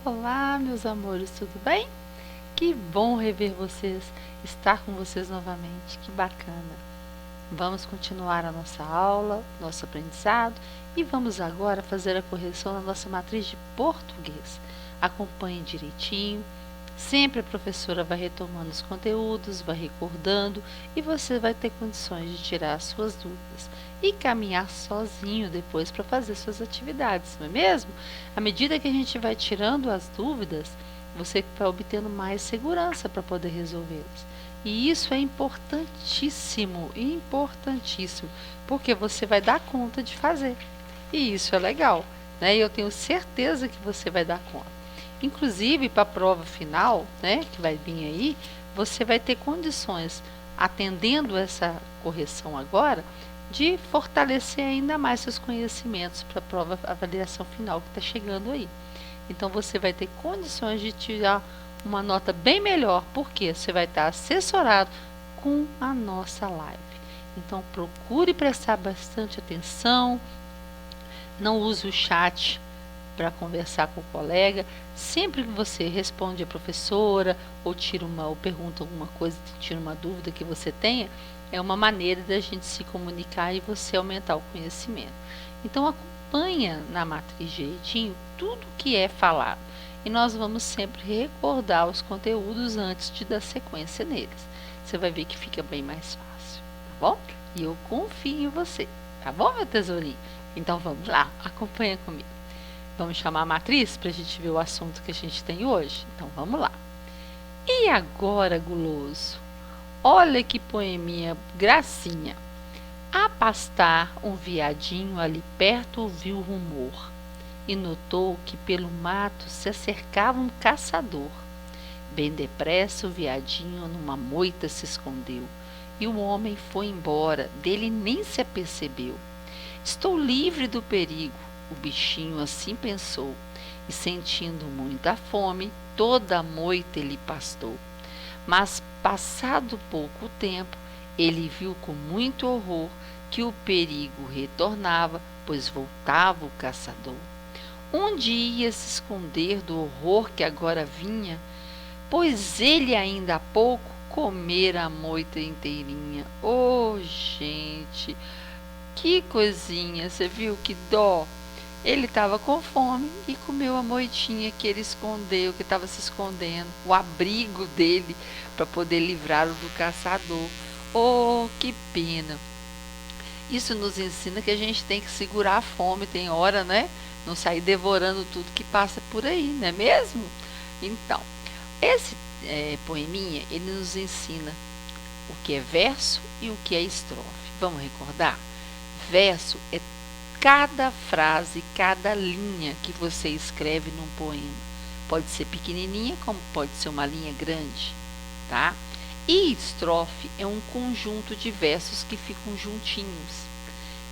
Olá, meus amores, tudo bem? Que bom rever vocês, estar com vocês novamente, que bacana. Vamos continuar a nossa aula, nosso aprendizado e vamos agora fazer a correção da nossa matriz de português. Acompanhe direitinho, sempre a professora vai retomando os conteúdos, vai recordando e você vai ter condições de tirar as suas dúvidas e caminhar sozinho depois para fazer suas atividades, não é mesmo? À medida que a gente vai tirando as dúvidas, você vai obtendo mais segurança para poder resolvê-las. E isso é importantíssimo, importantíssimo, porque você vai dar conta de fazer. E isso é legal, né? E eu tenho certeza que você vai dar conta. Inclusive, para a prova final, né, que vai vir aí, você vai ter condições, atendendo essa correção agora, de fortalecer ainda mais seus conhecimentos para a prova avaliação final que está chegando aí. Então você vai ter condições de tirar uma nota bem melhor, porque você vai estar assessorado com a nossa live. Então procure prestar bastante atenção, não use o chat para conversar com o colega. Sempre que você responde a professora ou ou pergunta alguma coisa, tira uma dúvida que você tenha, é uma maneira da gente se comunicar e você aumentar o conhecimento. Então acompanha na matriz direitinho tudo que é falado e nós vamos sempre recordar os conteúdos antes de dar sequência neles. Você vai ver que fica bem mais fácil, tá bom? E eu confio em você, tá bom, meu tesourinho? Então vamos lá, acompanha comigo. Vamos chamar a matriz para a gente ver o assunto que a gente tem hoje? Então vamos lá. E agora, guloso? Olha que poeminha gracinha. A pastar, um veadinho ali perto ouviu o rumor e notou que pelo mato se acercava um caçador. Bem depressa o veadinho numa moita se escondeu e o homem foi embora, dele nem se apercebeu. Estou livre do perigo, o bichinho assim pensou, e sentindo muita fome, toda a moita ele pastou. Mas, passado pouco tempo, ele viu com muito horror que o perigo retornava, pois voltava o caçador. Onde ia se esconder do horror que agora vinha? Pois ele ainda há pouco comera a moita inteirinha. Oh, gente, que coisinha, você viu que dó? Ele estava com fome e comeu a moitinha que ele escondeu, que estava se escondendo, o abrigo dele para poder livrá-lo do caçador. Oh, que pena! Isso nos ensina que a gente tem que segurar a fome, tem hora, né? Não sair devorando tudo que passa por aí, não é mesmo? Então, esse poeminha, ele nos ensina o que é verso e o que é estrofe. Vamos recordar? Verso é cada frase, cada linha que você escreve num poema. Pode ser pequenininha, como pode ser uma linha grande, tá? E estrofe é um conjunto de versos que ficam juntinhos.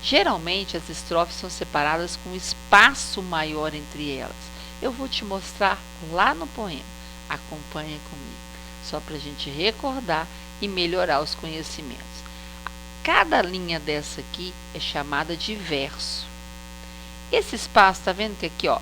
Geralmente as estrofes são separadas com um espaço maior entre elas. Eu vou te mostrar lá no poema. Acompanha comigo, só para a gente recordar e melhorar os conhecimentos. Cada linha dessa aqui é chamada de verso. Esse espaço, tá vendo que aqui, ó,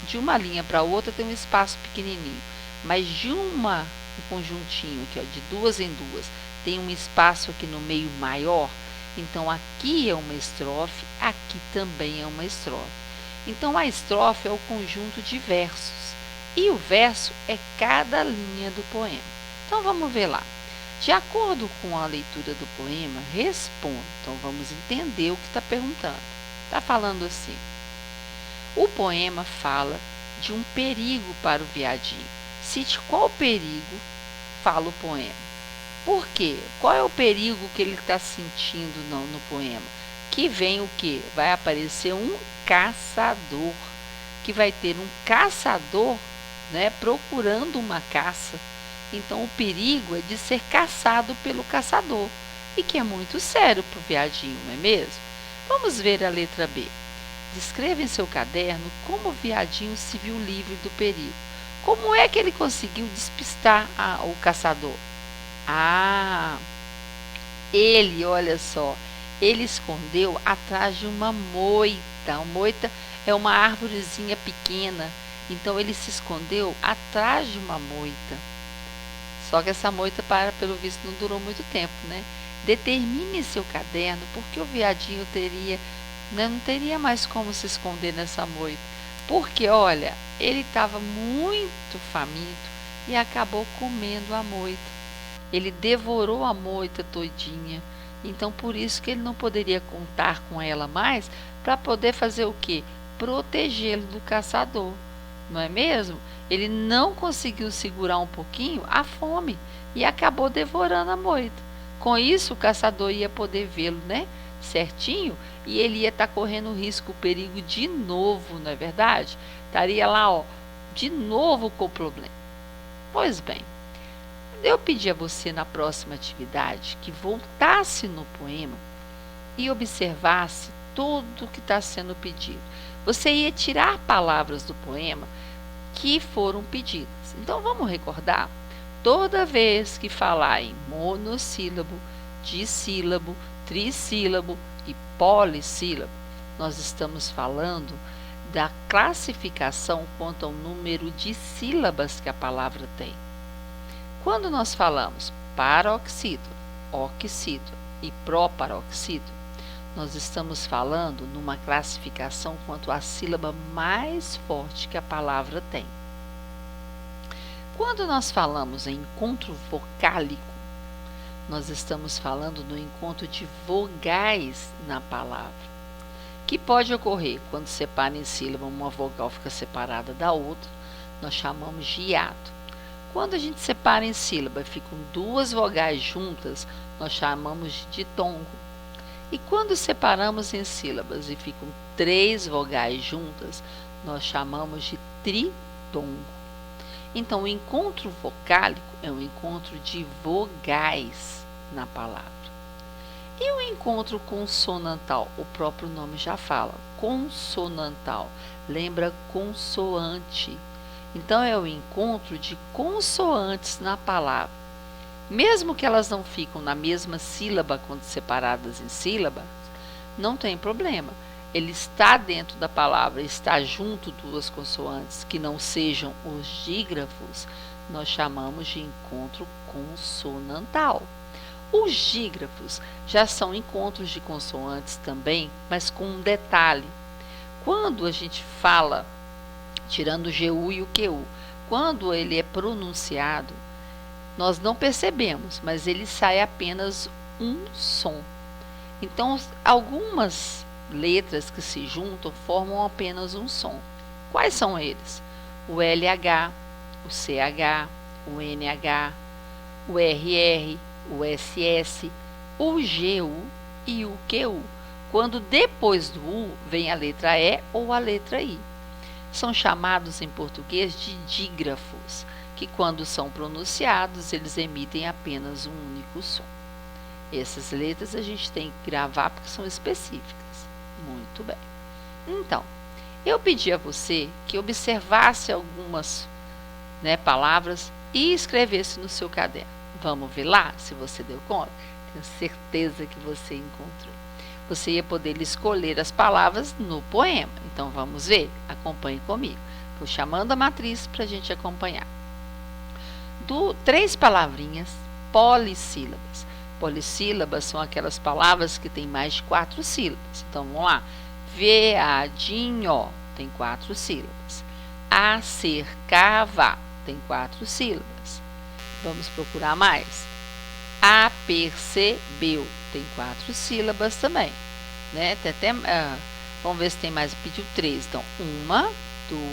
de uma linha para outra tem um espaço pequenininho, mas de um conjuntinho aqui, ó, de duas em duas, tem um espaço aqui no meio maior. Então aqui é uma estrofe, aqui também é uma estrofe. Então a estrofe é o conjunto de versos e o verso é cada linha do poema. Então vamos ver lá. De acordo com a leitura do poema, responda. Então vamos entender o que está perguntando. Está falando assim: o poema fala de um perigo para o veadinho. Cite qual perigo fala o poema. Por quê? Qual é o perigo que ele está sentindo no poema? Que vem o quê? Vai aparecer um caçador, que vai ter um caçador, né, procurando uma caça. Então o perigo é de ser caçado pelo caçador, e que é muito sério para o veadinho, não é mesmo? Vamos ver a letra B. Descreva em seu caderno como o veadinho se viu livre do perigo. Como é que ele conseguiu despistar o caçador? Olha só, ele escondeu atrás de uma moita. A moita é uma árvorezinha pequena Então ele se escondeu atrás de uma moita. Só que essa moita, pelo visto, não durou muito tempo, né? Determine seu caderno, porque o veadinho não teria mais como se esconder nessa moita. Porque, olha, ele estava muito faminto e acabou comendo a moita. Ele devorou a moita todinha. Então, por isso que ele não poderia contar com ela mais para poder fazer o quê? Protegê-lo do caçador. Não é mesmo? Ele não conseguiu segurar um pouquinho a fome e acabou devorando a moita. Com isso, o caçador ia poder vê-lo, né? Certinho, e ele ia estar correndo risco, o perigo de novo, não é verdade? Estaria lá, ó, de novo com o problema. Pois bem, eu pedi a você na próxima atividade que voltasse no poema e observasse tudo o que está sendo pedido. Você ia tirar palavras do poema que foram pedidas. Então vamos recordar? Toda vez que falar em monossílabo, dissílabo, trissílabo e polissílabo, nós estamos falando da classificação quanto ao número de sílabas que a palavra tem. Quando nós falamos paroxítono, oxítono e proparoxítono, nós estamos falando numa classificação quanto à sílaba mais forte que a palavra tem. Quando nós falamos em encontro vocálico, nós estamos falando no encontro de vogais na palavra, que pode ocorrer quando separa em sílaba, uma vogal fica separada da outra, nós chamamos de hiato. Quando a gente separa em sílaba e ficam duas vogais juntas, nós chamamos de ditongo. E quando separamos em sílabas e ficam três vogais juntas, nós chamamos de tritongo. Então, o encontro vocálico é um encontro de vogais na palavra. E o encontro consonantal? O próprio nome já fala, consonantal. Lembra consoante. Então, é o encontro de consoantes na palavra. Mesmo que elas não ficam na mesma sílaba quando separadas em sílabas, não tem problema. Ele está dentro da palavra, está junto duas consoantes que não sejam os dígrafos, nós chamamos de encontro consonantal. Os dígrafos já são encontros de consoantes também, mas com um detalhe. Quando a gente fala, tirando o GU e o QU, quando ele é pronunciado, nós não percebemos, mas ele sai apenas um som. Então, algumas letras que se juntam formam apenas um som. Quais são eles? O LH, o CH, o NH, o RR, o SS, o GU e o QU. Quando depois do U vem a letra E ou a letra I. São chamados em português de dígrafos, que quando são pronunciados, eles emitem apenas um único som. Essas letras a gente tem que gravar porque são específicas. Muito bem. Então, eu pedi a você que observasse algumas palavras e escrevesse no seu caderno. Vamos ver lá se você deu conta? Tenho certeza que você encontrou. Você ia poder escolher as palavras no poema. Então, vamos ver? Acompanhe comigo. Estou chamando a matriz para a gente acompanhar. 3 palavrinhas polissílabas. Polissílabas são aquelas palavras que têm mais de 4 sílabas. Então, vamos lá. Veadinho tem 4 sílabas. Acercava tem 4 sílabas. Vamos procurar mais. Apercebeu tem 4 sílabas também. Né? Tem até, vamos ver se tem mais. Pediu 3. Então, 1,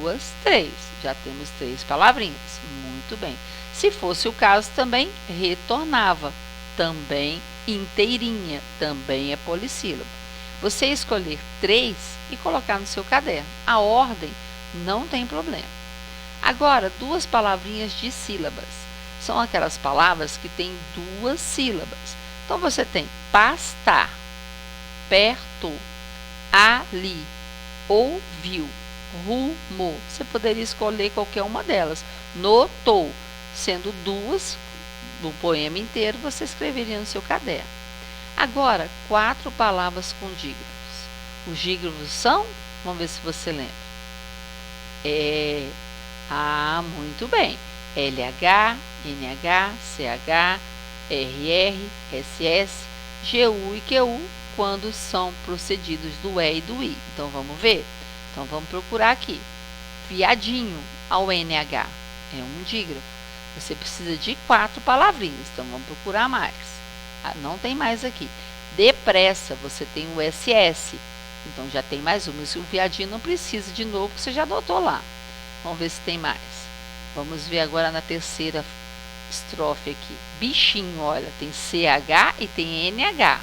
2, 3. Já temos 3 palavrinhas. Muito bem. Se fosse o caso, também retornava. Também inteirinha, também é polissílabo. Você escolher 3 e colocar no seu caderno. A ordem não tem problema. Agora, 2 palavrinhas de sílabas. São aquelas palavras que têm 2 sílabas. Então, você tem pastar, perto, ali, ouviu, rumo. Você poderia escolher qualquer uma delas. Notou, sendo 2 do poema inteiro, você escreveria no seu caderno. Agora, 4 palavras com dígrafos. Os dígrafos são, vamos ver se você lembra, Muito bem. LH, NH, CH, RR, SS, GU e QU, quando são procedidos do E e do I. Então, vamos ver? Então, vamos procurar aqui. Viadinho ao NH é um dígrafo. Você precisa de 4 palavrinhas, então vamos procurar mais. Não tem mais aqui. Depressa, você tem o SS, então já tem mais uma. Se o viadinho não precisa de novo, você já adotou lá. Vamos ver se tem mais. Vamos ver agora na terceira estrofe aqui. Bichinho, olha, tem CH e tem NH.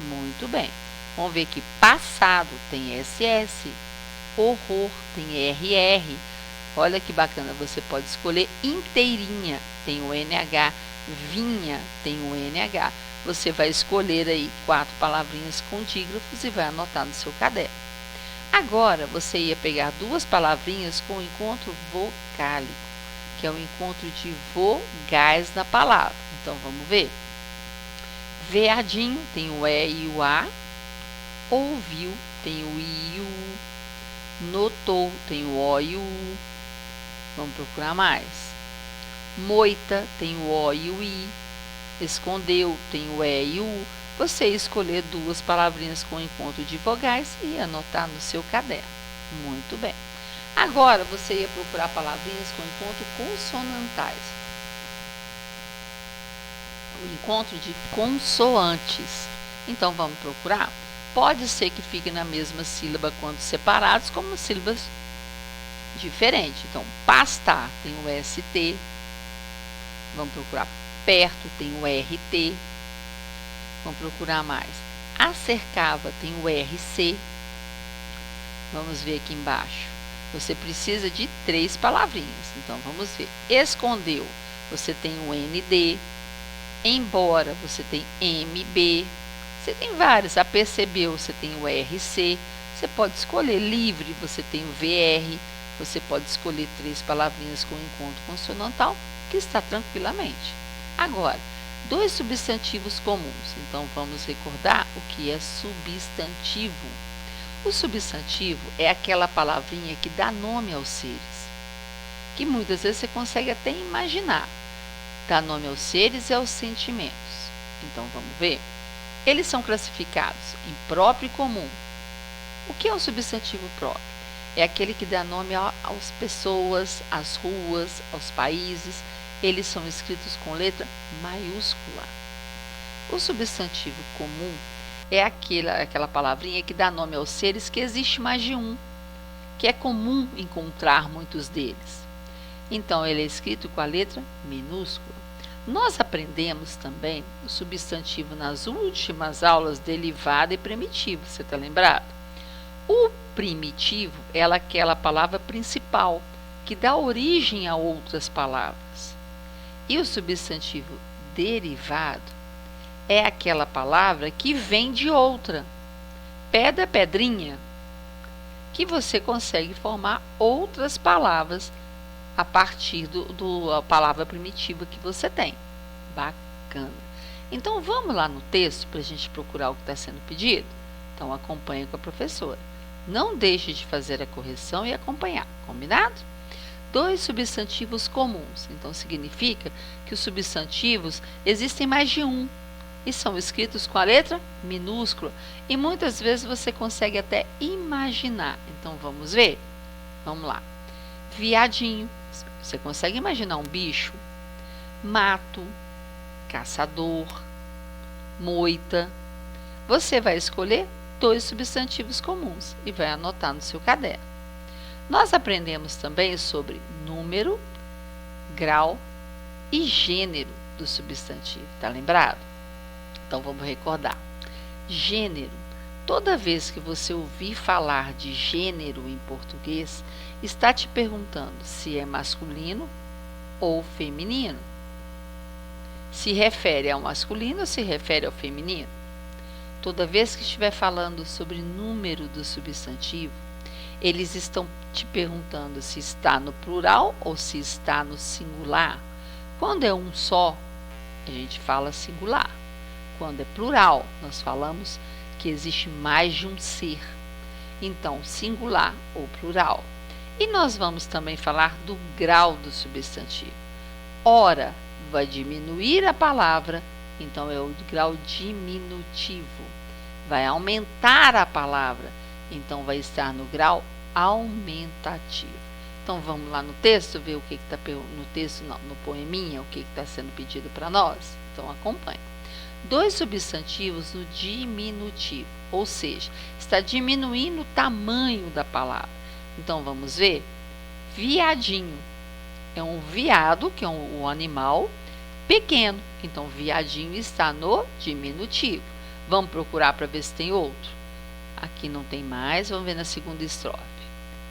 Muito bem. Vamos ver aqui. Passado tem SS. Horror tem RR. Olha que bacana, você pode escolher inteirinha, tem o NH. Vinha tem o NH. Você vai escolher aí 4 palavrinhas com dígrafos e vai anotar no seu caderno. Agora, você ia pegar 2 palavrinhas com encontro vocálico, que é o encontro de vogais na palavra. Então, vamos ver. Veadinho tem o E e o A. Ouviu tem o I e o U. Notou tem o O e o U. Vamos procurar mais. Moita tem o O e o I. Escondeu tem o E e o U. Você escolher 2 palavrinhas com encontro de vogais e anotar no seu caderno. Muito bem. Agora, você ia procurar palavrinhas com encontro consonantais. O encontro de consoantes. Então, vamos procurar. Pode ser que fique na mesma sílaba quando separados, como sílabas diferentes. Então, pastar tem o ST. Vamos procurar. Perto tem o RT. Vamos procurar mais. Acercava tem o RC. Vamos ver aqui embaixo. Você precisa de 3 palavrinhas. Então, vamos ver. Escondeu, você tem o ND. Embora, você tem MB. Você tem várias. Apercebeu, você tem o RC. Você pode escolher livre, você tem o VR. Você pode escolher 3 palavrinhas com encontro consonantal, que está tranquilamente. Agora, 2 substantivos comuns. Então, vamos recordar o que é substantivo. O substantivo é aquela palavrinha que dá nome aos seres, que muitas vezes você consegue até imaginar. Dá nome aos seres e aos sentimentos. Então, vamos ver. Eles são classificados em próprio e comum. O que é um substantivo próprio? É aquele que dá nome às pessoas, às ruas, aos países. Eles são escritos com letra maiúscula. O substantivo comum é aquela palavrinha que dá nome aos seres que existe mais de um, que é comum encontrar muitos deles. Então, ele é escrito com a letra minúscula. Nós aprendemos também o substantivo nas últimas aulas, derivado e primitivo, você está lembrado? O primitivo é aquela palavra principal, que dá origem a outras palavras. E o substantivo derivado é aquela palavra que vem de outra. Pedra, pedrinha, que você consegue formar outras palavras a partir da palavra primitiva que você tem. Bacana. Então, vamos lá no texto para a gente procurar o que está sendo pedido? Então, acompanhe com a professora. Não deixe de fazer a correção e acompanhar, combinado? 2 substantivos comuns. Então, significa que os substantivos existem mais de um e são escritos com a letra minúscula. E muitas vezes você consegue até imaginar. Então, vamos ver? Vamos lá. Viadinho. Você consegue imaginar um bicho? Mato, caçador, moita. Você vai escolher 2 substantivos comuns e vai anotar no seu caderno. Nós aprendemos também sobre número, grau e gênero do substantivo. Tá lembrado? Então, vamos recordar. Gênero. Toda vez que você ouvir falar de gênero em português, está te perguntando se é masculino ou feminino. Se refere ao masculino ou se refere ao feminino? Toda vez que estiver falando sobre número do substantivo, eles estão te perguntando se está no plural ou se está no singular. Quando é um só, a gente fala singular. Quando é plural, nós falamos que existe mais de um ser. Então, singular ou plural. E nós vamos também falar do grau do substantivo. Ora, vai diminuir a palavra, então é o grau diminutivo. Vai aumentar a palavra, então vai estar no grau aumentativo. Então vamos lá no texto, ver o que está no texto, não, no poeminha, o que está sendo pedido para nós. Então acompanhe. 2 substantivos no diminutivo, ou seja, está diminuindo o tamanho da palavra. Então vamos ver. Viadinho é um veado, que é um animal pequeno. Então viadinho está no diminutivo. Vamos procurar para ver se tem outro. Aqui não tem mais, vamos ver na segunda estrofe.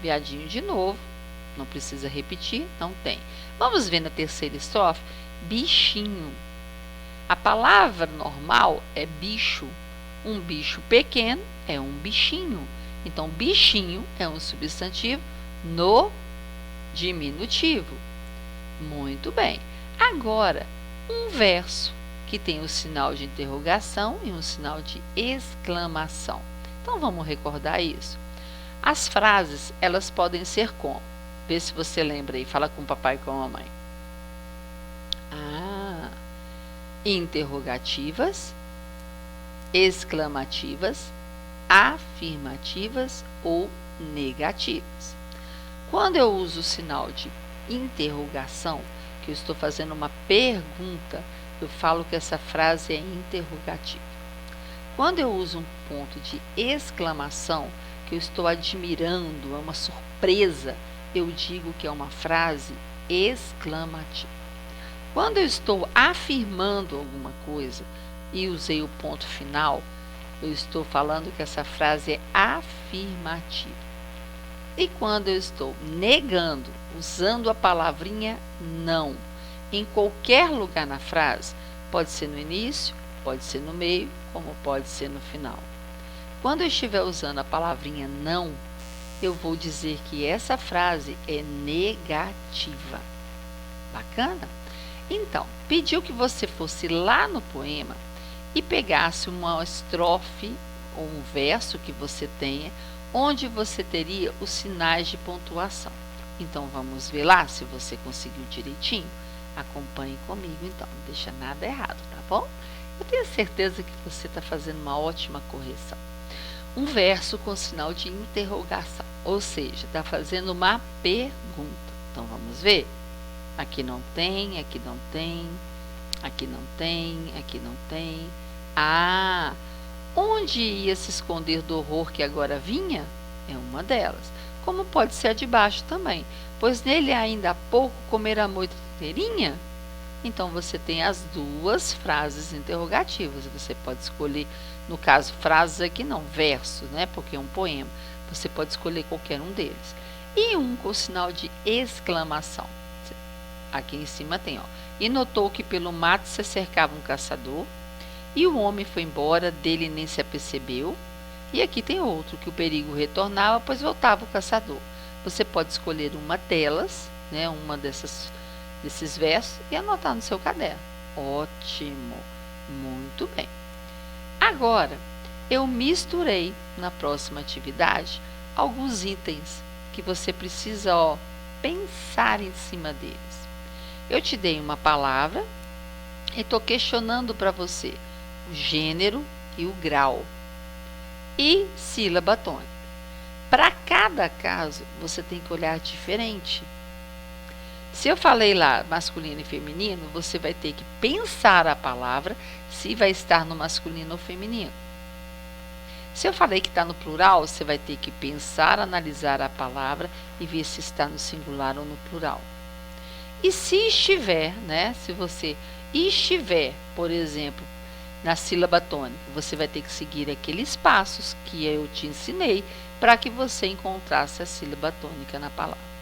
Viadinho de novo, não precisa repetir, não tem. Vamos ver na terceira estrofe, bichinho. A palavra normal é bicho. Um bicho pequeno é um bichinho. Então, bichinho é um substantivo no diminutivo. Muito bem. Agora, um verso que tem o sinal de interrogação e um sinal de exclamação. Então, vamos recordar isso. As frases, elas podem ser como? Vê se você lembra aí. Fala com o papai e com a mamãe. Interrogativas, exclamativas, afirmativas ou negativas. Quando eu uso o sinal de interrogação, que eu estou fazendo uma pergunta, eu falo que essa frase é interrogativa. Quando eu uso um ponto de exclamação, que eu estou admirando, é uma surpresa, eu digo que é uma frase exclamativa. Quando eu estou afirmando alguma coisa e usei o ponto final, eu estou falando que essa frase é afirmativa. E quando eu estou negando, usando a palavrinha não, em qualquer lugar na frase, pode ser no início, pode ser no meio, como pode ser no final. Quando eu estiver usando a palavrinha não, eu vou dizer que essa frase é negativa. Bacana? Então, pediu que você fosse lá no poema e pegasse uma estrofe ou um verso que você tenha, onde você teria os sinais de pontuação. Então, vamos ver lá se você conseguiu direitinho. Acompanhe comigo, então, não deixa nada errado, tá bom? Eu tenho certeza que você está fazendo uma ótima correção. Um verso com sinal de interrogação, ou seja, está fazendo uma pergunta. Então, vamos ver? Aqui não tem, aqui não tem, aqui não tem, aqui não tem. Onde ia se esconder do horror que agora vinha? É uma delas. Como pode ser a de baixo também, pois nele ainda há pouco comera moita inteirinha. Então, você tem as duas frases interrogativas. Você pode escolher, no caso, frases aqui não, versos, né? Porque é um poema. Você pode escolher qualquer um deles. E um com sinal de exclamação. Aqui em cima tem, ó. E notou que pelo mato se cercava um caçador, e o homem foi embora, dele nem se apercebeu. E aqui tem outro, que o perigo retornava, pois voltava o caçador. Você pode escolher uma delas, né, uma desses versos, e anotar no seu caderno. Ótimo! Muito bem. Agora, eu misturei na próxima atividade alguns itens que você precisa, pensar em cima deles. Eu te dei uma palavra e estou questionando para você o gênero e o grau e sílaba tônica. Para cada caso, você tem que olhar diferente. Se eu falei lá masculino e feminino, você vai ter que pensar a palavra se vai estar no masculino ou feminino. Se eu falei que está no plural, você vai ter que pensar, analisar a palavra e ver se está no singular ou no plural. E se estiver, né? Se você estiver, por exemplo, na sílaba tônica, você vai ter que seguir aqueles passos que eu te ensinei para que você encontrasse a sílaba tônica na palavra.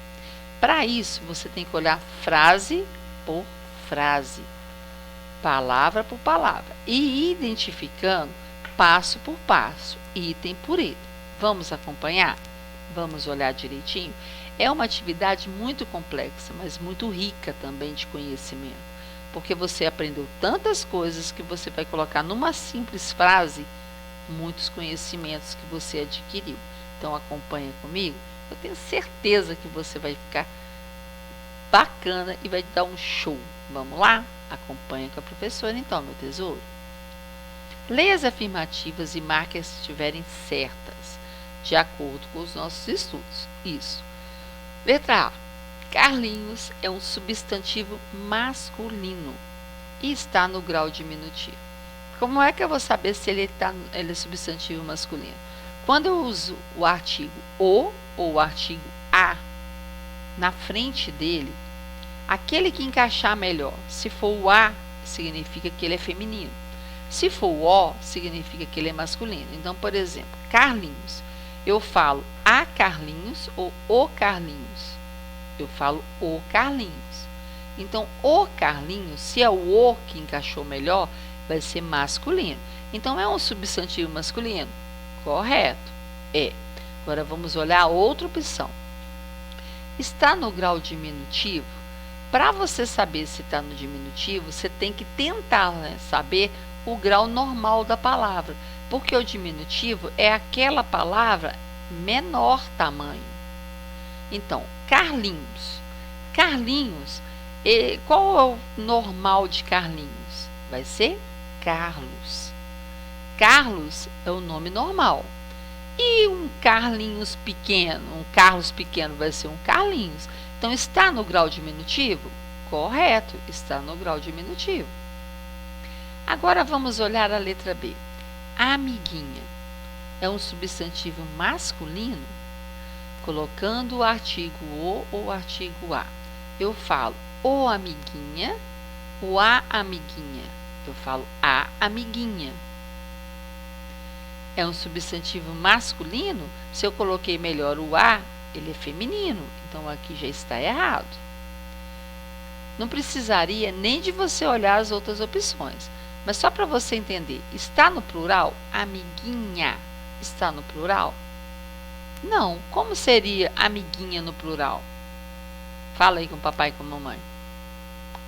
Para isso, você tem que olhar frase por frase, palavra por palavra, e identificando passo por passo, item por item. Vamos acompanhar? Vamos olhar direitinho? É uma atividade muito complexa, mas muito rica também de conhecimento, porque você aprendeu tantas coisas que você vai colocar numa simples frase muitos conhecimentos que você adquiriu. Então, acompanha comigo. Eu tenho certeza que você vai ficar bacana e vai dar um show. Vamos lá? Acompanha com a professora então, meu tesouro. Leia as afirmativas e marque as que estiverem certas, de acordo com os nossos estudos. Isso. Letra A. Carlinhos é um substantivo masculino e está no grau diminutivo. Como é que eu vou saber se ele é substantivo masculino? Quando eu uso o artigo o ou o artigo a na frente dele, aquele que encaixar melhor. Se for o a, significa que ele é feminino. Se for o o, significa que ele é masculino. Então, por exemplo, Carlinhos. Eu falo a Carlinhos ou o Carlinhos? Eu falo o Carlinhos. Então, o Carlinhos, se é o o que encaixou melhor, vai ser masculino. Então, é um substantivo masculino? Correto. É. Agora, vamos olhar a outra opção. Está no grau diminutivo? Para você saber se está no diminutivo, você tem que tentar saber o grau normal da palavra, porque o diminutivo é aquela palavra menor tamanho. Então, Carlinhos. Carlinhos, qual é o normal de Carlinhos? Vai ser Carlos. Carlos é o nome normal. E um Carlinhos pequeno, um Carlos pequeno vai ser um Carlinhos. Então, está no grau diminutivo? Correto, está no grau diminutivo. Agora, vamos olhar a letra B. Amiguinha é um substantivo masculino? Colocando o artigo o ou o artigo a. Eu falo o amiguinha, o a amiguinha. Eu falo a amiguinha. É um substantivo masculino? Se eu coloquei melhor o a, ele é feminino. Então, aqui já está errado. Não precisaria nem de você olhar as outras opções. Mas só para você entender, está no plural? Amiguinha está no plural? Não. Como seria amiguinha no plural? Fala aí com o papai e com a mamãe.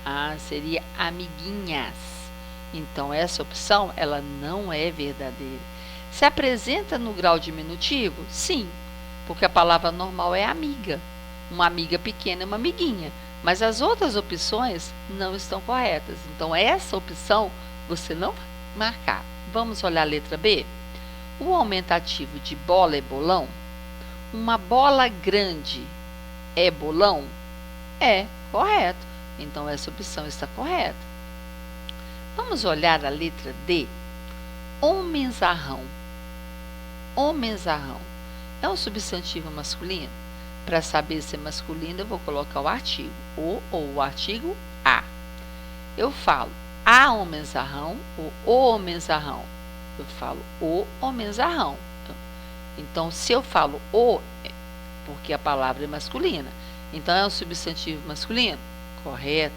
Ah, seria amiguinhas. Então, essa opção, ela não é verdadeira. Se apresenta no grau diminutivo? Sim, porque a palavra normal é amiga. Uma amiga pequena é uma amiguinha. Mas as outras opções não estão corretas. Então, essa opção você não vai marcar. Vamos olhar a letra B? O aumentativo de bola é bolão? Uma bola grande é bolão? É, correto. Então, essa opção está correta. Vamos olhar a letra D? Homenzarrão. Homenzarrão é um substantivo masculino? Para saber se é masculino, eu vou colocar o artigo o ou o artigo a. Eu falo a homenzarrão ou o homenzarrão? Eu falo o homenzarrão. Então, se eu falo o, é porque a palavra é masculina. Então, é um substantivo masculino? Correto.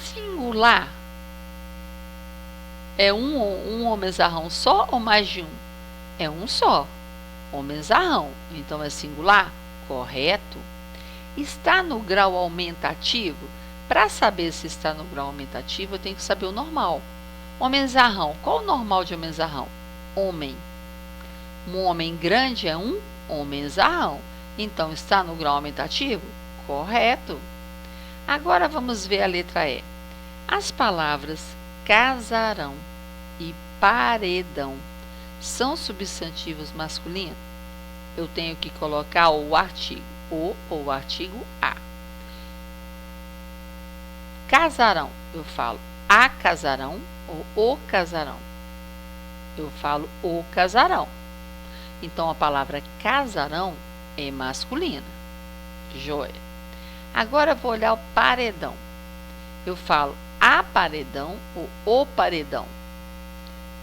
Singular é um homenzarrão só ou mais de um? É um só. Homenzarrão. Então, é singular? Correto. Está no grau aumentativo? Para saber se está no grau aumentativo, eu tenho que saber o normal. Homenzarrão. Qual o normal de homenzarrão? Homem. Um homem grande é um homenzarrão. Então, está no grau aumentativo? Correto. Agora, vamos ver a letra E. As palavras casarão e paredão são substantivos masculinos? Eu tenho que colocar o artigo o ou o artigo a. Casarão, eu falo a casarão ou o casarão? Eu falo o casarão. Então, a palavra casarão é masculina. Joia. Agora, eu vou olhar o paredão. Eu falo a paredão ou o paredão?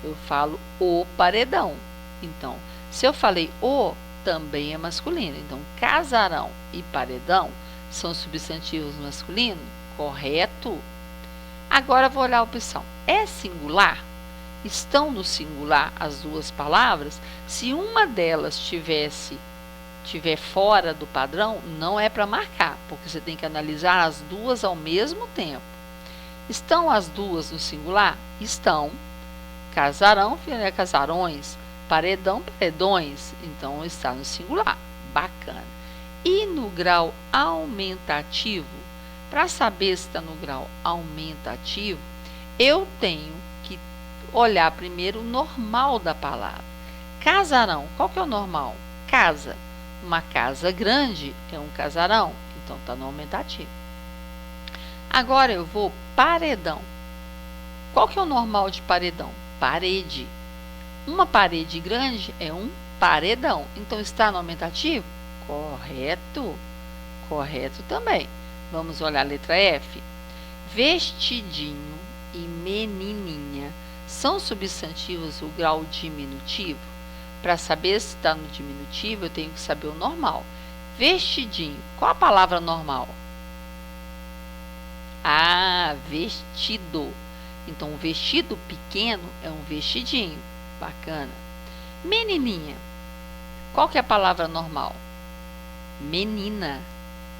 Eu falo o paredão. Então, se eu falei o, também é masculino. Então, casarão e paredão são substantivos masculinos? Correto. Agora, vou olhar a opção. É singular? Estão no singular as duas palavras? Se uma delas estiver fora do padrão, não é para marcar, porque você tem que analisar as duas ao mesmo tempo. Estão as duas no singular? Estão. Casarão, casarões. Paredão, paredões. Então, está no singular. Bacana. E no grau aumentativo, para saber se está no grau aumentativo, eu tenho que olhar primeiro o normal da palavra. Casarão, qual que é o normal? Casa. Uma casa grande é um casarão, então está no aumentativo. Agora eu vou paredão. Qual que é o normal de paredão? Parede. Uma parede grande é um paredão, então está no aumentativo? Correto. Correto também. Vamos olhar a letra F. Vestidinho e menininha são substantivos do grau diminutivo? Para saber se está no diminutivo, eu tenho que saber o normal. Vestidinho. Qual a palavra normal? Ah, vestido. Então, um vestido pequeno é um vestidinho. Bacana. Menininha. Qual que é a palavra normal? Menina.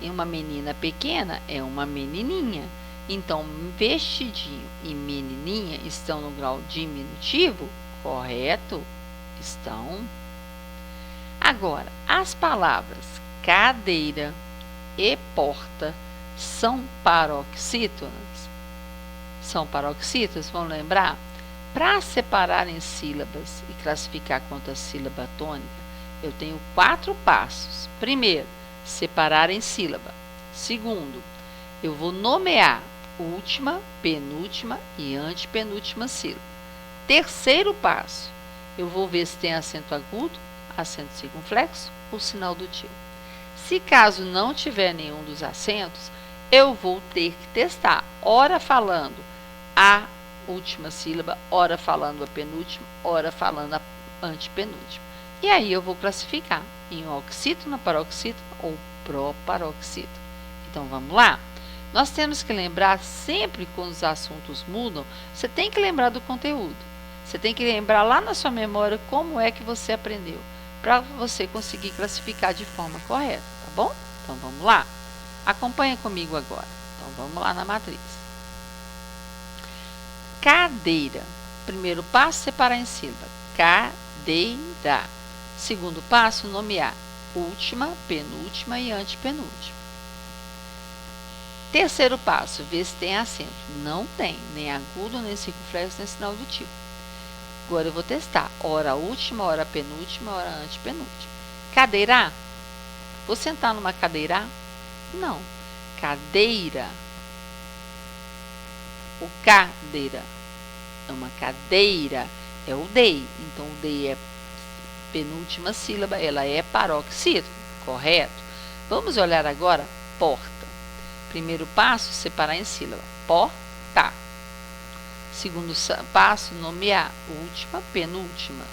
E uma menina pequena é uma menininha. Então, vestidinho e menininha estão no grau diminutivo? Correto? Estão. Agora, as palavras cadeira e porta são paroxítonas? São paroxítonas, vamos lembrar? Para separar em sílabas e classificar quanto a sílaba tônica, eu tenho 4 passos. Primeiro, separar em sílaba. Segundo, eu vou nomear última, penúltima e antepenúltima sílaba. Terceiro passo, eu vou ver se tem acento agudo, acento circunflexo ou sinal do tio. Se caso não tiver nenhum dos acentos, eu vou ter que testar, ora falando a última sílaba, ora falando a penúltima, ora falando a antepenúltima. E aí eu vou classificar em oxítona, paroxítona ou proparoxítona. Então vamos lá? Nós temos que lembrar sempre quando os assuntos mudam, você tem que lembrar do conteúdo. Você tem que lembrar lá na sua memória como é que você aprendeu, para você conseguir classificar de forma correta, tá bom? Então vamos lá? Acompanha comigo agora. Então vamos lá na matriz. Cadeira. Primeiro passo, separar em sílaba. Cadeira. Segundo passo, nomear última, penúltima e antepenúltima. Terceiro passo, ver se tem acento. Não tem, nem agudo, nem circunflexo, nem sinal do tipo. Agora eu vou testar. Hora última, hora penúltima, hora antepenúltima. Cadeira. Vou sentar numa cadeira? Não. Cadeira. O cadeira. É uma cadeira. É o DEI. Então, o DEI é penúltima sílaba. Ela é paroxítona. Correto? Vamos olhar agora porta. Primeiro passo, separar em sílaba. Porta. Segundo passo, nomear última, penúltima.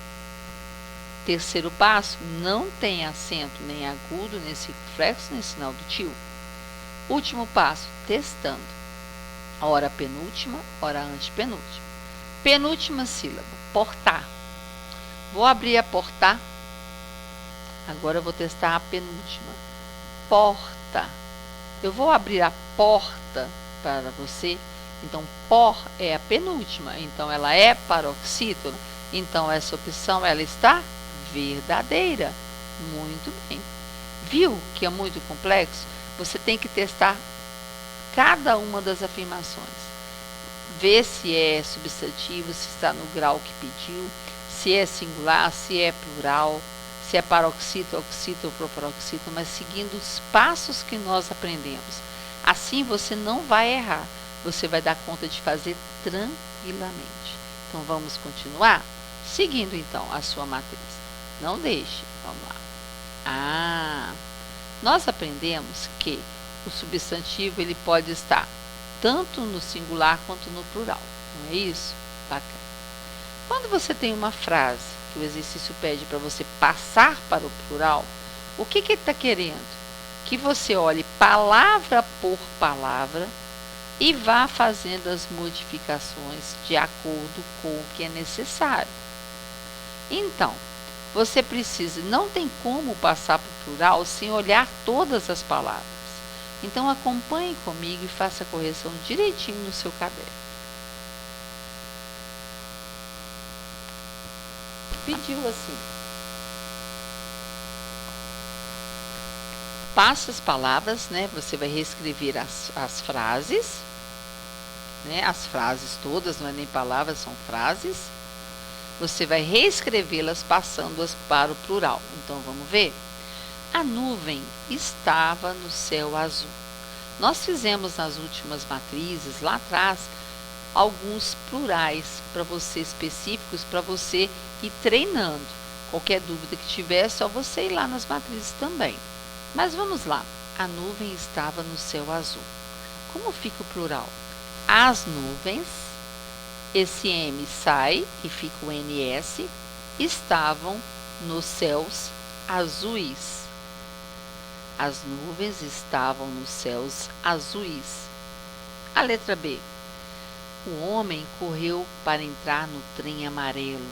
Terceiro passo, não tem acento nem agudo, nem circunflexo, nem sinal do tio. Último passo, testando. Hora penúltima, hora antepenúltima. Penúltima sílaba, portar. Vou abrir a portar. Agora eu vou testar a penúltima. Porta. Eu vou abrir a porta para você. Então, por é a penúltima. Então, ela é paroxítona. Então, essa opção, ela está verdadeira. Muito bem. Viu que é muito complexo? Você tem que testar cada uma das afirmações. Ver se é substantivo, se está no grau que pediu, se é singular, se é plural, se é paroxítona, oxítona ou proparoxítona, mas seguindo os passos que nós aprendemos. Assim, você não vai errar. Você vai dar conta de fazer tranquilamente. Então, vamos continuar? Seguindo, então, a sua matriz. Não deixe. Vamos lá. Nós aprendemos que o substantivo ele pode estar tanto no singular quanto no plural. Não é isso? Bacana. Quando você tem uma frase que o exercício pede para você passar para o plural, o que ele está querendo? Que você olhe palavra por palavra e vá fazendo as modificações de acordo com o que é necessário. Então, você precisa, não tem como passar para o plural sem olhar todas as palavras. Então, acompanhe comigo e faça a correção direitinho no seu caderno. Pediu assim. Passe as palavras, né? Você vai reescrever as frases, né? As frases todas, não é nem palavras, são frases. Você vai reescrevê-las passando-as para o plural. Então, vamos ver? A nuvem estava no céu azul. Nós fizemos nas últimas matrizes, lá atrás, alguns plurais para você, específicos, para você ir treinando. Qualquer dúvida que tiver, é só você ir lá nas matrizes também. Mas vamos lá. A nuvem estava no céu azul. Como fica o plural? As nuvens, esse M sai e fica o NS, estavam nos céus azuis. As nuvens estavam nos céus azuis. A letra B. O homem correu para entrar no trem amarelo.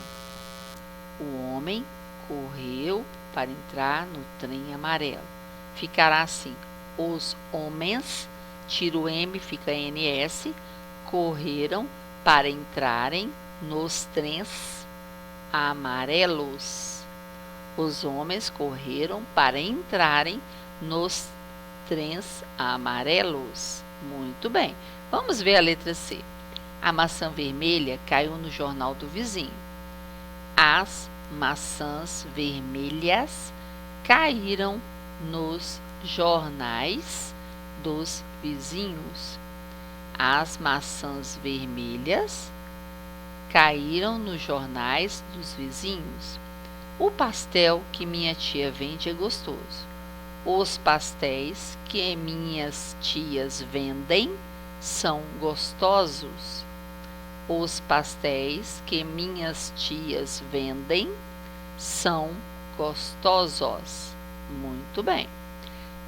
O homem correu para entrar no trem amarelo. Ficará assim: os homens, tira o M, fica NS, correram para entrarem nos trens amarelos. Os homens correram para entrarem nos trens amarelos. Muito bem. Vamos ver a letra C. A maçã vermelha caiu no jornal do vizinho. As maçãs vermelhas caíram nos jornais dos vizinhos. As maçãs vermelhas caíram nos jornais dos vizinhos. O pastel que minha tia vende é gostoso. Os pastéis que minhas tias vendem são gostosos. Os pastéis que minhas tias vendem são gostosos. Muito bem.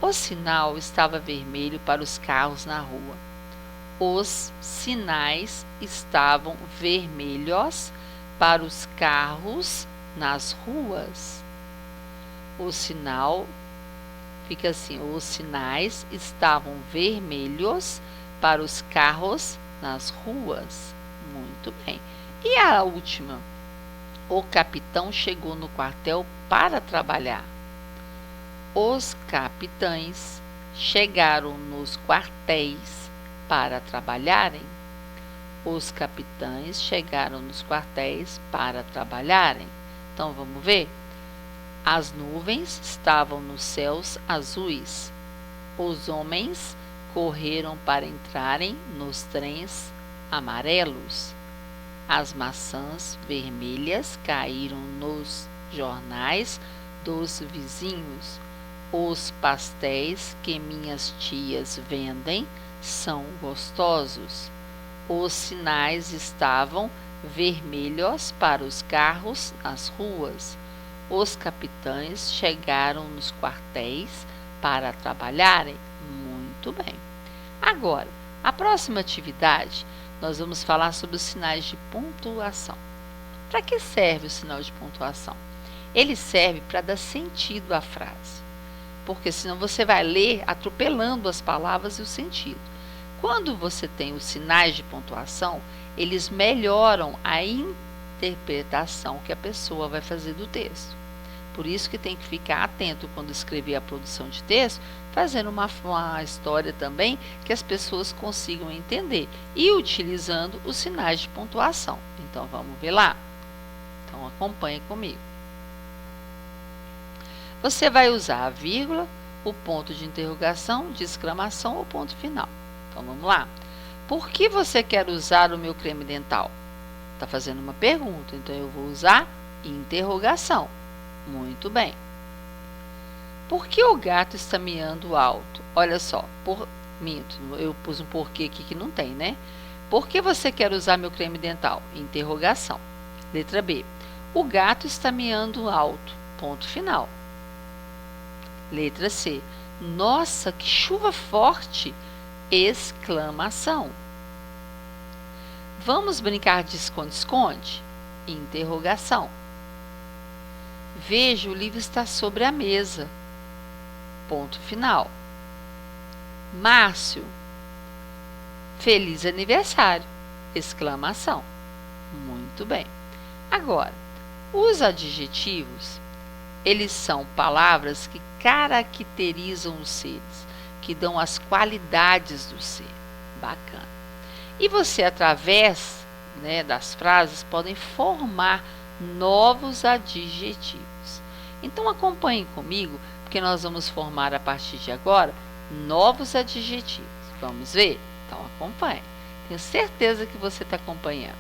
O sinal estava vermelho para os carros na rua. Os sinais estavam vermelhos para os carros nas ruas. O sinal fica assim: os sinais estavam vermelhos para os carros nas ruas. Muito bem. E a última? O capitão chegou no quartel para trabalhar. Os capitães chegaram nos quartéis para trabalharem. Os capitães chegaram nos quartéis para trabalharem. Então, vamos ver? As nuvens estavam nos céus azuis. Os homens correram para entrarem nos trens amarelos. As maçãs vermelhas caíram nos jornais dos vizinhos. Os pastéis que minhas tias vendem são gostosos. Os sinais estavam vermelhos para os carros nas ruas. Os capitães chegaram nos quartéis para trabalharem. Muito bem. Agora, a próxima atividade, nós vamos falar sobre os sinais de pontuação. Para que serve o sinal de pontuação? Ele serve para dar sentido à frase, porque senão você vai ler atropelando as palavras e o sentido. Quando você tem os sinais de pontuação, eles melhoram a interpretação que a pessoa vai fazer do texto. Por isso que tem que ficar atento quando escrever a produção de texto, fazendo uma história também que as pessoas consigam entender e utilizando os sinais de pontuação. Então, vamos ver lá? Então, acompanhe comigo. Você vai usar a vírgula, o ponto de interrogação, de exclamação ou ponto final. Então, vamos lá. Por que você quer usar o meu creme dental? Está fazendo uma pergunta, então eu vou usar interrogação. Muito bem. Por que o gato está miando alto? Olha só, eu pus um porquê aqui que não tem, né? Por que você quer usar meu creme dental? Interrogação. Letra B. O gato está miando alto. Ponto final. Letra C. Nossa, que chuva forte! Exclamação. Vamos brincar de esconde-esconde? Interrogação. Veja, o livro está sobre a mesa. Ponto final. Márcio, feliz aniversário! Exclamação. Muito bem. Agora, os adjetivos, Eles são palavras que caracterizam os seres, que dão as qualidades do ser. Bacana. E você, através, né, das frases, podem formar novos adjetivos. Então acompanhem comigo, porque nós vamos formar a partir de agora novos adjetivos. Vamos ver? Então acompanhe. Tenho certeza que você está acompanhando.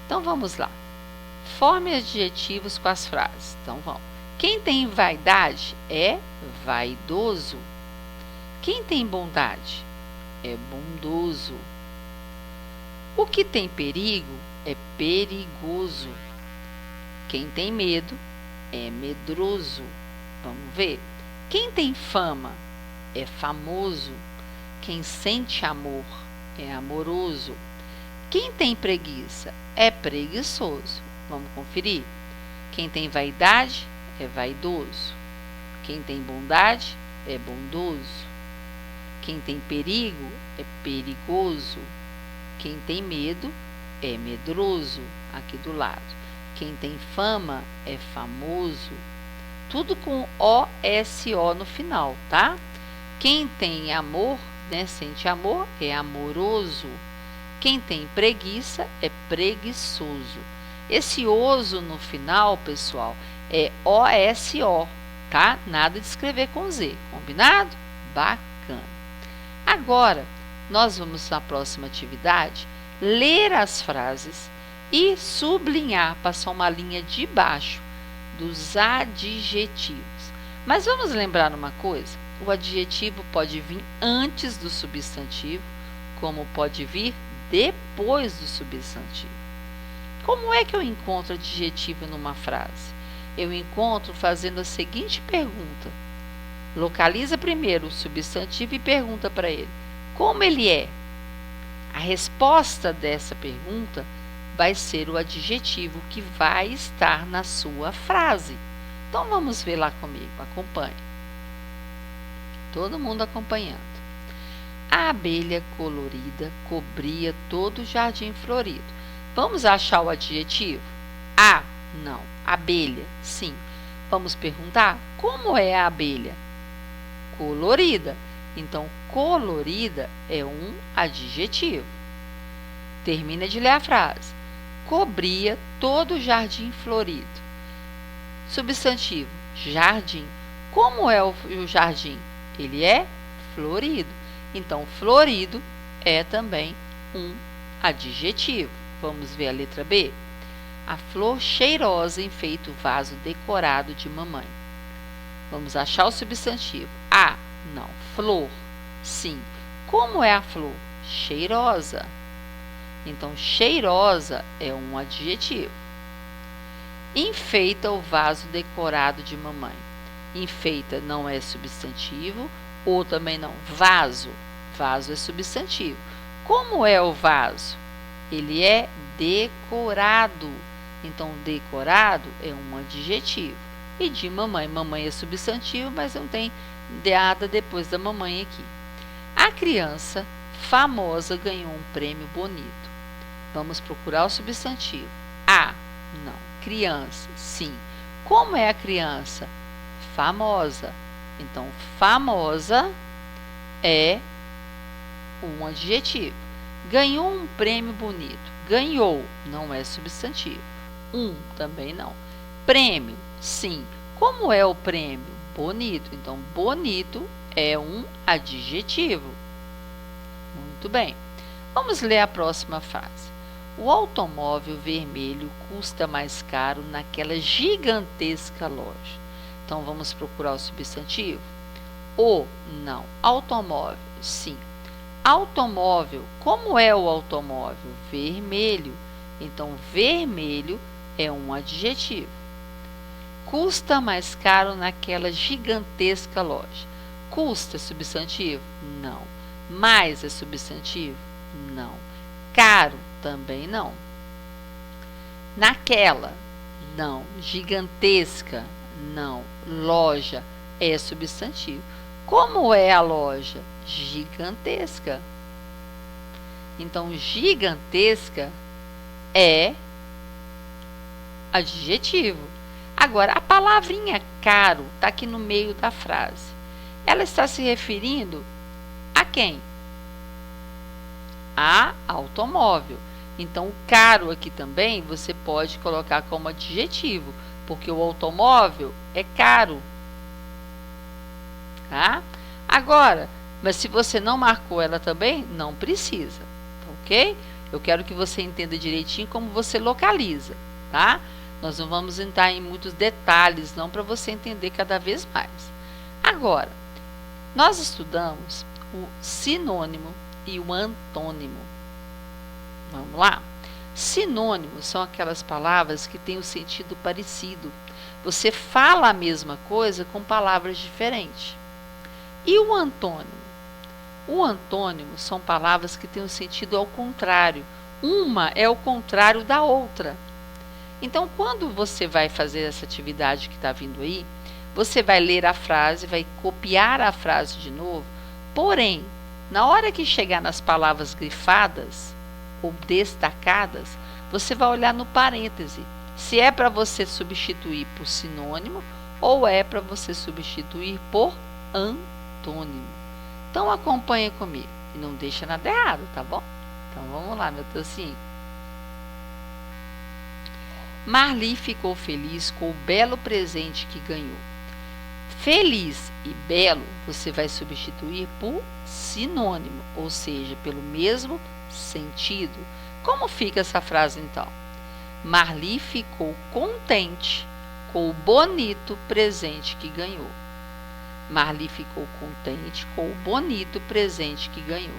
Então vamos lá. Forme adjetivos com as frases. Então vamos. Quem tem vaidade é vaidoso. Quem tem bondade é bondoso. O que tem perigo é perigoso. Quem tem medo é medroso. Vamos ver. Quem tem fama é famoso. Quem sente amor é amoroso. Quem tem preguiça é preguiçoso. Vamos conferir. Quem tem vaidade é vaidoso. Quem tem bondade é bondoso. Quem tem perigo é perigoso. Quem tem medo é medroso, aqui do lado. Quem tem fama é famoso. Tudo com O-S-O no final, tá? Quem tem amor, né, sente amor, é amoroso. Quem tem preguiça é preguiçoso. Esse oso no final, pessoal, é O-S-O, tá? Nada de escrever com Z, combinado? Bacana. Agora, nós vamos, na próxima atividade, ler as frases e sublinhar, passar uma linha de baixo dos adjetivos. Mas vamos lembrar uma coisa: o adjetivo pode vir antes do substantivo, como pode vir depois do substantivo. Como é que eu encontro adjetivo numa frase? Eu encontro fazendo a seguinte pergunta. Localiza primeiro o substantivo e pergunta para ele: como ele é? A resposta dessa pergunta vai ser o adjetivo que vai estar na sua frase. Então vamos ver lá comigo, acompanhe. Todo mundo acompanhando. A abelha colorida cobria todo o jardim florido. Vamos achar o adjetivo? A, não. Abelha, sim. Vamos perguntar: como é a abelha? Colorida. Então, colorida é um adjetivo. Termina de ler a frase. Cobria todo o jardim florido. Substantivo: jardim. Como é o jardim? Ele é florido. Então, florido é também um adjetivo. Vamos ver a letra B. A flor cheirosa enfeita o vaso decorado de mamãe. Vamos achar o substantivo. A, não. Flor, sim. Como é a flor? Cheirosa. Então, cheirosa é um adjetivo. Enfeita o vaso decorado de mamãe. Enfeita não é substantivo, ou também não. Vaso. Vaso é substantivo. Como é o vaso? Ele é decorado. Então, decorado é um adjetivo. E de mamãe. Mamãe é substantivo, mas não tem nada depois da mamãe aqui. A criança famosa ganhou um prêmio bonito. Vamos procurar o substantivo. A, não. Criança, sim. Como é a criança? Famosa. Então, famosa é um adjetivo. Ganhou um prêmio bonito. Ganhou não é substantivo. Também não. Prêmio, sim. Como é o prêmio? Bonito. Então, bonito é um adjetivo. Muito bem. Vamos ler a próxima frase. O automóvel vermelho custa mais caro naquela gigantesca loja. Então, vamos procurar o substantivo. O, não. Automóvel, sim. Automóvel, como é o automóvel? Vermelho. Então, vermelho é um adjetivo. Custa mais caro naquela gigantesca loja. Custa é substantivo? Não. Mais é substantivo? Não. Caro? Também não. Naquela? Não. Gigantesca? Não. Loja é substantivo. Como é a loja? Gigantesca. Então, gigantesca é adjetivo. Agora, a palavrinha caro está aqui no meio da frase. Ela está se referindo a quem? A automóvel. Então, o caro aqui também você pode colocar como adjetivo, porque o automóvel é caro. Tá? Agora, mas se você não marcou ela também, não precisa, ok? Eu quero que você entenda direitinho como você localiza, tá? Nós não vamos entrar em muitos detalhes, não, para você entender cada vez mais. Agora, nós estudamos o sinônimo e o antônimo. Vamos lá? Sinônimos são aquelas palavras que têm um sentido parecido. Você fala a mesma coisa com palavras diferentes. E o antônimo? O antônimo são palavras que têm um sentido ao contrário. Uma é o contrário da outra. Então, quando você vai fazer essa atividade que está vindo aí, você vai ler a frase, vai copiar a frase de novo, porém, na hora que chegar nas palavras grifadas ou destacadas, você vai olhar no parêntese, se é para você substituir por sinônimo ou é para você substituir por antônimo. Então, acompanha comigo e não deixa nada errado, tá bom? Então, vamos lá, meu Tocinho. Marli ficou feliz com o belo presente que ganhou. Feliz e belo você vai substituir por sinônimo, ou seja, pelo mesmo sentido. Como fica essa frase então? Marli ficou contente com o bonito presente que ganhou. Marli ficou contente com o bonito presente que ganhou.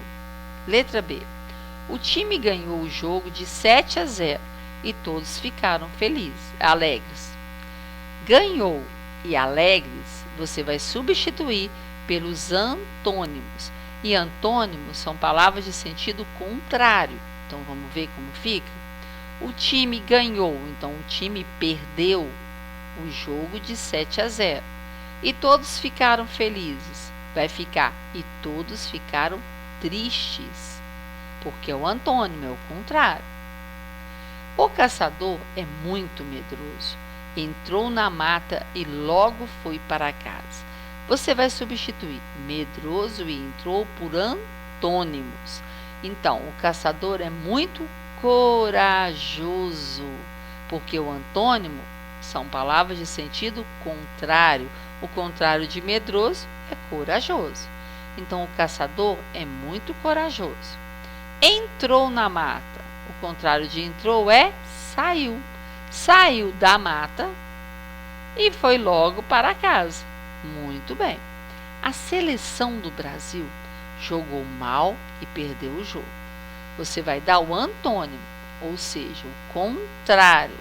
Letra B. O time ganhou o jogo de 7-0 e todos ficaram felizes, alegres. Ganhou e alegres você vai substituir pelos antônimos. E antônimos são palavras de sentido contrário. Então, vamos ver como fica? O time ganhou, então o time perdeu o jogo de 7-0. E todos ficaram felizes. Vai ficar, e todos ficaram tristes. Porque é o antônimo, é o contrário. O caçador é muito medroso. Entrou na mata e logo foi para casa. Você vai substituir medroso e entrou por antônimos. Então, o caçador é muito corajoso, porque o antônimo são palavras de sentido contrário. O contrário de medroso é corajoso. Então, o caçador é muito corajoso. Entrou na mata. O contrário de entrou é saiu. Saiu da mata e foi logo para casa. Muito bem. A seleção do Brasil jogou mal e perdeu o jogo. Você vai dar o antônimo, ou seja, o contrário.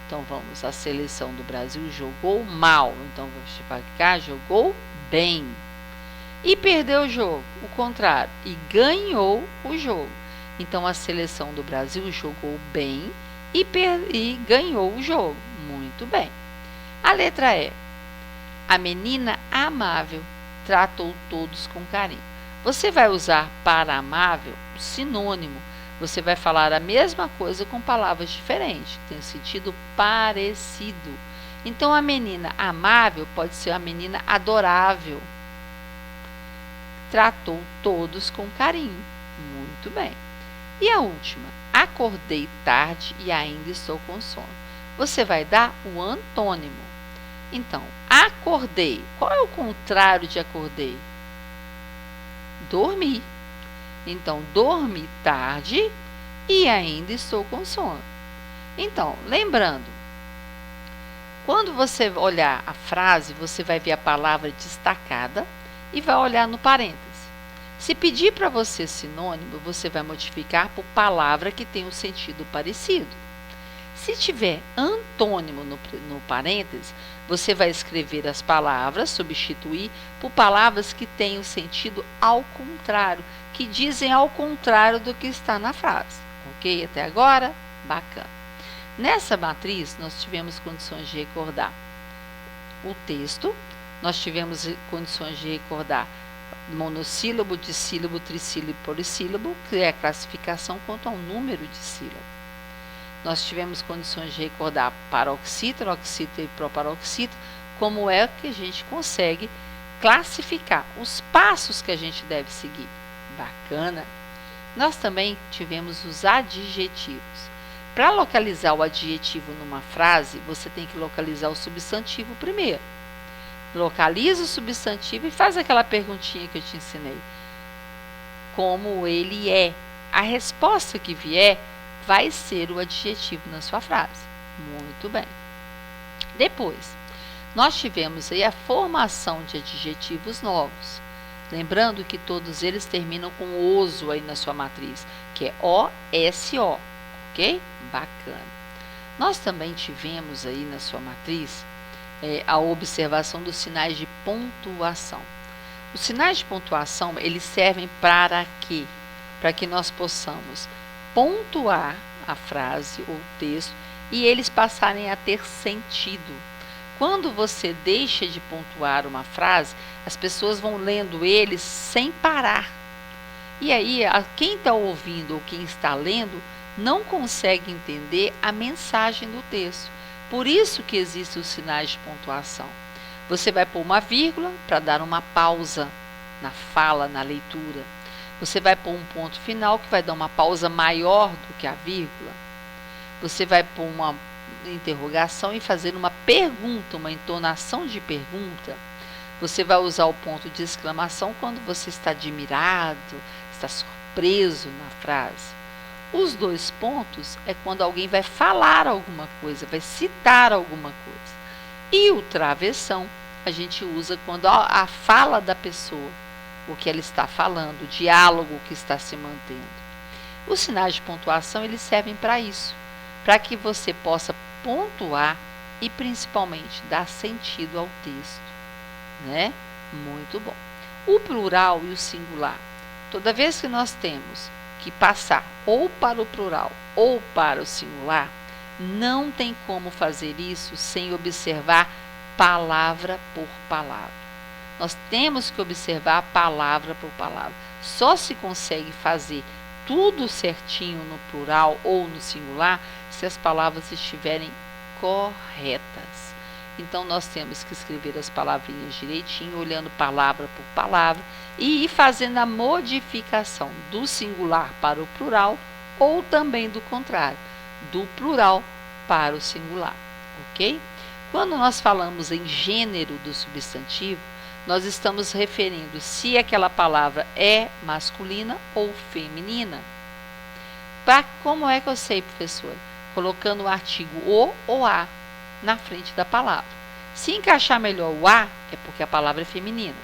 Então, vamos, a seleção do Brasil jogou mal. Então, você vai ficar, jogou bem. E perdeu o jogo, o contrário. E ganhou o jogo. Então, a seleção do Brasil jogou bem e ganhou o jogo. Muito bem. A letra E. A menina amável tratou todos com carinho. Você vai usar para amável o sinônimo. Você vai falar a mesma coisa com palavras diferentes, que tem sentido parecido. Então, a menina amável pode ser a menina adorável. Tratou todos com carinho. Muito bem. E a última. Acordei tarde e ainda estou com sono. Você vai dar o antônimo. Então, acordei. Qual é o contrário de acordei? Dormi. Então, dormi tarde e ainda estou com sono. Então, lembrando, quando você olhar a frase, você vai ver a palavra destacada e vai olhar no parêntese. Se pedir para você sinônimo, você vai modificar por palavra que tem um sentido parecido. Se tiver antônimo no parêntese, você vai escrever as palavras, substituir por palavras que têm o sentido ao contrário, que dizem ao contrário do que está na frase. Ok? Até agora? Bacana. Nessa matriz, nós tivemos condições de recordar o texto, nós tivemos condições de recordar monossílabo, dissílabo, trissílabo e polissílabo, que é a classificação quanto ao número de sílabas. nós tivemos condições de recordar paroxítona, oxítona e proparoxítona, como é que a gente consegue classificar os passos que a gente deve seguir. Bacana! Nós também tivemos os adjetivos. Para localizar o adjetivo numa frase, você tem que localizar o substantivo primeiro. Localiza o substantivo e faz aquela perguntinha que eu te ensinei. Como ele é? A resposta que vier vai ser o adjetivo na sua frase. Muito bem. Depois, nós tivemos aí a formação de adjetivos novos. Lembrando que todos eles terminam com oso aí na sua matriz, que é O-S-O, ok? Bacana. Nós também tivemos aí na sua matriz a observação dos sinais de pontuação. Os sinais de pontuação, eles servem para quê? Para que nós possamos pontuar a frase ou o texto e eles passarem a ter sentido. Quando você deixa de pontuar uma frase, as pessoas vão lendo eles sem parar. E aí, quem está ouvindo ou quem está lendo não consegue entender a mensagem do texto. Por isso que existem os sinais de pontuação. Você vai pôr uma vírgula para dar uma pausa na fala, na leitura. Você vai pôr um ponto final que vai dar uma pausa maior do que a vírgula. Você vai pôr uma interrogação e fazer uma pergunta, uma entonação de pergunta. Você vai usar o ponto de exclamação quando você está admirado, está surpreso na frase. Os dois pontos é quando alguém vai falar alguma coisa, vai citar alguma coisa. E o travessão a gente usa quando a fala da pessoa, o que ela está falando, o diálogo que está se mantendo. Os sinais de pontuação, eles servem para isso, para que você possa pontuar e principalmente dar sentido ao texto, né? Muito bom. O plural e o singular. Toda vez que nós temos que passar ou para o plural ou para o singular, não tem como fazer isso sem observar palavra por palavra. Nós temos que observar palavra por palavra. Só se consegue fazer tudo certinho no plural ou no singular se as palavras estiverem corretas. Então, nós temos que escrever as palavrinhas direitinho, olhando palavra por palavra e ir fazendo a modificação do singular para o plural ou também do contrário, do plural para o singular, ok? Quando nós falamos em gênero do substantivo, nós estamos referindo se aquela palavra é masculina ou feminina. Como é que eu sei, professora? Colocando o artigo o ou a na frente da palavra. Se encaixar melhor o a, é porque a palavra é feminina.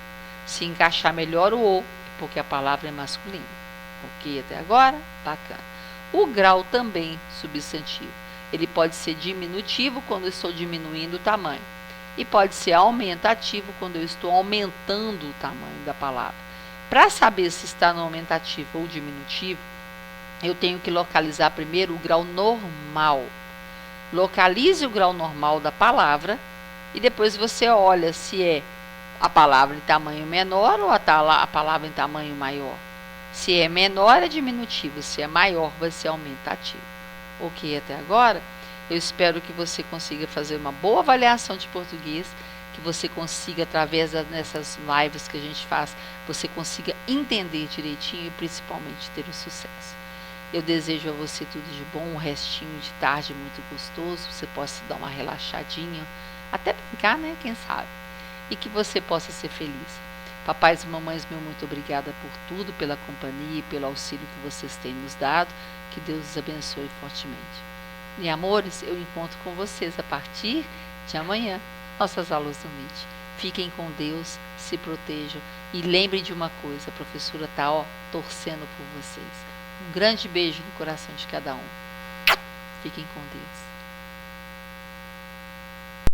Se encaixar melhor o é porque a palavra é masculina. Ok até agora? Bacana. O grau também, substantivo. Ele pode ser diminutivo quando eu estou diminuindo o tamanho. E pode ser aumentativo quando eu estou aumentando o tamanho da palavra. Para saber se está no aumentativo ou diminutivo, eu tenho que localizar primeiro o grau normal. Localize o grau normal da palavra e depois você olha se é a palavra em tamanho menor ou a palavra em tamanho maior. Se é menor é diminutivo, se é maior vai ser aumentativo. Ok até agora? Eu espero que você consiga fazer uma boa avaliação de português, que você consiga, através dessas lives que a gente faz, você consiga entender direitinho e principalmente ter um sucesso. Eu desejo a você tudo de bom, um restinho de tarde muito gostoso, você possa dar uma relaxadinha, até brincar, né? Quem sabe? E que você possa ser feliz. Papais e mamães, meu muito obrigada por tudo, pela companhia e pelo auxílio que vocês têm nos dado. Que Deus os abençoe fortemente. E amores, eu encontro com vocês a partir de amanhã, nossas aulas do Meet. Fiquem com Deus, se protejam e lembrem de uma coisa, a professora está torcendo por vocês. Um grande beijo no coração de cada um. Fiquem com Deus.